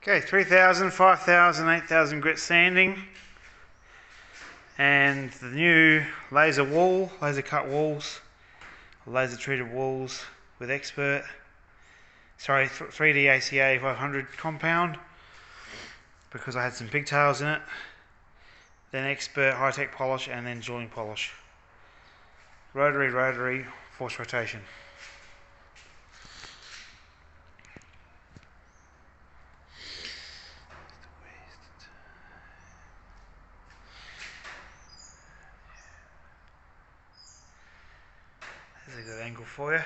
Okay, 3,000, 5,000, 8,000 grit sanding, and the new laser cut walls, laser treated walls with expert, 3D ACA 500 compound, because I had some pigtails in it, then expert high tech polish, and then joining polish. Rotary, force rotation. There's a good angle for you.